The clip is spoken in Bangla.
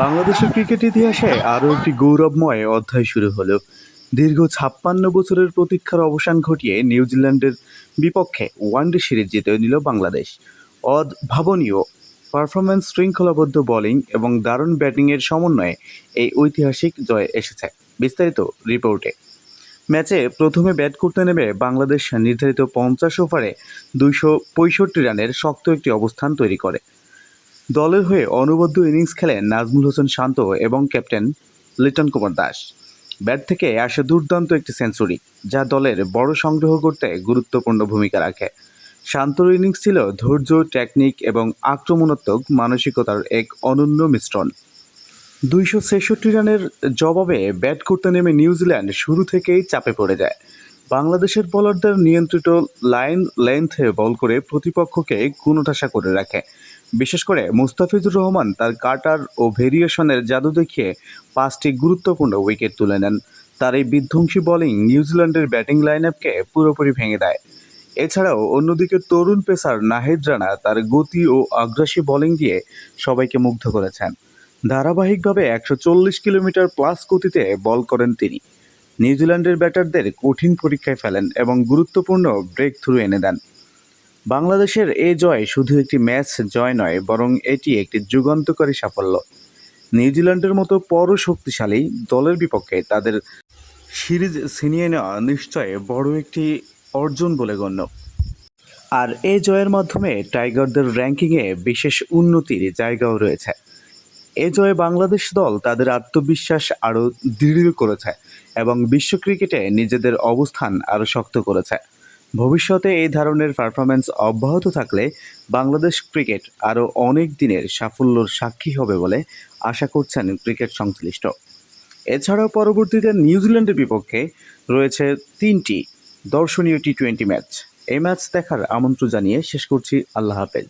বাংলাদেশের ক্রিকেট ইতিহাসে আরও একটি গৌরবময় অধ্যায় শুরু হলো। দীর্ঘ ৫৬ বছরের প্রতীক্ষার অবসান ঘটিয়ে নিউজিল্যান্ডের বিপক্ষে ওয়ানডে সিরিজ জিতে নিল বাংলাদেশ। অভাবনীয় পারফরম্যান্স, শৃঙ্খলাবদ্ধ বোলিং এবং দারুণ ব্যাটিংয়ের সমন্বয়ে এই ঐতিহাসিক জয় এসেছে। বিস্তারিত রিপোর্টে। ম্যাচে প্রথমে ব্যাট করতে নেমে বাংলাদেশ নির্ধারিত ৫০ ওভারে ২৬৫ রানের শক্ত একটি অবস্থান তৈরি করে। দলের হয়ে অনবদ্য ইনিংস খেলেন নাজমুল হোসেন শান্ত এবং ক্যাপ্টেন লিটন কুমার দাস। ব্যাট থেকে আসে দুর্দান্ত একটি সেঞ্চুরি, যা দলের বড় সংগ্রহ করতে গুরুত্বপূর্ণ ভূমিকা রাখে। শান্তর ইনিংস ছিল ধৈর্য, টেকনিক এবং আক্রমণাত্মক মানসিকতার এক অনন্য মিশ্রণ। ২৬৬ রানের জবাবে ব্যাট করতে নেমে নিউজিল্যান্ড শুরু থেকেই চাপে পড়ে যায়। বাংলাদেশের বোলারদের নিয়ন্ত্রিত লাইন লেন্থে বল করে প্রতিপক্ষকে কোণঠাসা করে রাখে। বিশেষ করে মুস্তাফিজুর রহমান তার কাটার ও ভেরিয়েশনের জাদু দেখিয়ে ৫টি গুরুত্বপূর্ণ উইকেট তুলে নেন। তার এই বিধ্বংসী বোলিং নিউজিল্যান্ডের ব্যাটিং লাইন আপকে পুরোপুরি ভেঙে দেয়। এছাড়াও অন্যদিকে তরুণ পেসার নাহিদ রানা তার গতি ও আগ্রাসী বোলিং দিয়ে সবাইকে মুগ্ধ করেছেন। ধারাবাহিকভাবে ১৪০ কিলোমিটার প্লাস গতিতে বল করেন তিনি। নিউজিল্যান্ডের ব্যাটারদের কঠিন পরীক্ষায় ফেলেন এবং গুরুত্বপূর্ণ ব্রেক থ্রু এনে দেন। বাংলাদেশের এ জয় শুধু একটি ম্যাচ জয় নয়, বরং এটি একটি যুগান্তকারী সাফল্য। নিউজিল্যান্ডের মতো বড় শক্তিশালী দলের বিপক্ষে তাদের সিরিজ ছিনিয়ে নেওয়া নিশ্চয় বড় একটি অর্জন বলে গণ্য। আর এই জয়ের মাধ্যমে টাইগারদের র্যাঙ্কিংয়ে বিশেষ উন্নতির জায়গাও রয়েছে। এ জয়ে বাংলাদেশ দল তাদের আত্মবিশ্বাস আরও দৃঢ় করেছে এবং বিশ্ব ক্রিকেটে নিজেদের অবস্থান আরও শক্ত করেছে। ভবিষ্যতে এই ধরনের পারফরম্যান্স অব্যাহত থাকলে বাংলাদেশ ক্রিকেট আরও অনেক দিনের সাফল্যর সাক্ষী হবে বলে আশা করছেন ক্রিকেট সংশ্লিষ্ট। এছাড়াও পরবর্তীতে নিউজিল্যান্ডের বিপক্ষে রয়েছে ৩টি দর্শনীয় টি-20 ম্যাচ। এই ম্যাচ দেখার আমন্ত্রণ জানিয়ে শেষ করছি। আল্লাহ হাফেজ।